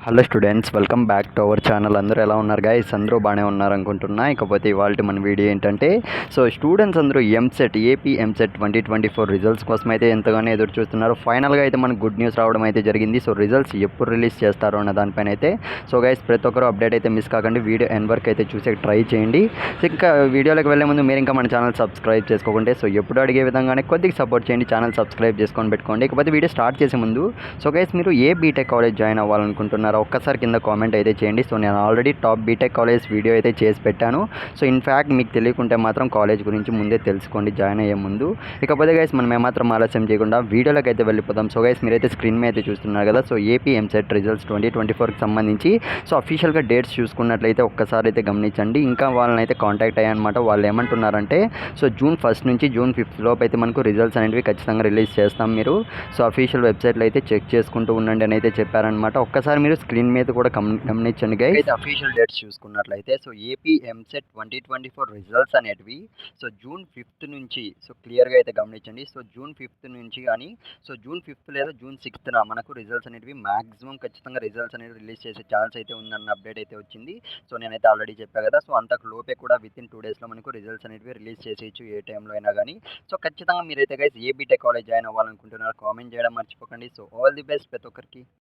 Hello students, welcome back to our channel. అందరూ ఎలా ఉన్నారు గైస్? అందరూ బాగానే ఉన్నారు అనుకుంటున్నా. ఇకపోతే ఇవాళ మన వీడియో ఏంటంటే, స్టూడెంట్స్ అందరూ ఏపీ ఎంసెట్ 2024 రిజల్ట్స్ కోసం అయితే ఎంతగానో ఎదురు చూస్తున్నారు. ఫైనల్గా అయితే మనకు గుడ్ న్యూస్ రావడం అయితే జరిగింది. రిజల్ట్స్ ఎప్పుడు రిలీజ్ చేస్తారో అన్న దానిపైన అయితే గైస్ ప్రతి ఒక్కరు అప్డేట్ అయితే మిస్ కాకండి. వీడియో ఎండ్ వరకు అయితే చూసే ట్రై చేయండి. ఇంకా వీడియోలోకి వెళ్ళే ముందు మీరు ఇంకా మన ఛానల్ సబ్స్క్రైబ్ చేసుకోకుంటే ఎప్పుడు అడిగే విధంగానే కొద్దిగా సపోర్ట్ చేయండి. ఛానల్ సబ్స్క్రైబ్ చేసుకొని పెట్టుకోండి. ఇకపోతే వీడియో స్టార్ట్ చేసే ముందు గైస్ మీరు ఏ బీటెక్ కాలేజ్ జాయిన్ అవ్వాలనుకుంటున్నారో ఒక్కసారి కింద కామెంట్ అయితే చేయండి. నేను already top BTech college video అయితే చేసి పెట్టాను. ఇన్ఫ్యాక్ట్ మీకు తెలియకుంటే మాత్రం కాలేజ్ గురించి ముందే తెలుసుకోండి జాయిన్ అయ్యే ముందు. ఇకపోతే గైస్ మనం ఏమాత్రం ఆలస్యం చేయకుండా వీడియోలోకి అయితే వెళ్ళిపోదాం. గైస్ మీరైతే స్క్రీన్ మీద అయితే చూస్తున్నారు కదా. ఏపీ ఎంసెట్ రిజల్ట్స్ 2024కి సంబంధించి అఫీషియల్గా డేట్స్ చూసుకున్నట్లయితే ఒక్కసారి అయితే గమనించండి. ఇంకా వాళ్ళని అయితే కాంటాక్ట్ అయ్యానమాట. వాళ్ళు ఏమంటున్నారంటే జూన్ 1 నుంచి జూన్ 5 లోపు అయితే మనకు రిజల్ట్స్ అనేవి ఖచ్చితంగా రిలీజ్ చేస్తాం. మీరు అఫీషియల్ వెబ్సైట్లో అయితే చెక్ చేసుకుంటూ ఉండండి అని అయితే చెప్పారనమాట. ఒక్కసారి మీరు స్క్రీన్ మీద కూడా గమనించండి గైస్. అయితే అఫీషియల్ డేట్స్ చూసుకున్నట్లయితే ఏపీ ఎంసెట్ 2024 రిజల్ట్స్ అనేటివి జూన్ 5 నుంచి క్లియర్గా అయితే గమనించండి. జూన్ 5 నుంచి కానీ జూన్ 5 లేదా జూన్ 6న మనకు రిజల్ట్స్ అనేటివి మాక్సిమం ఖచ్చితంగా రిజల్ట్స్ అనేవి రిలీజ్ చేసే ఛాన్స్ అయితే ఉందన్న అప్డేట్ అయితే వచ్చింది. నేనైతే ఆల్రెడీ చెప్పా కదా. అంతకు లోపే కూడా విత్ ఇన్ 2 డేస్లో మనకు రిజల్ట్స్ అనేవి రిలీజ్ చేసేయచ్చు ఏ టైంలో అయినా కానీ. ఖచ్చితంగా మీరైతే గైస్ ఏ బీటెక్ కాలేజ్ జాయిన్ అవ్వాలనుకుంటున్నారో కామెంట్ చేయడం మర్చిపోకండి. ఆల్ ది బెస్ట్ ప్రతి ఒక్కరికి.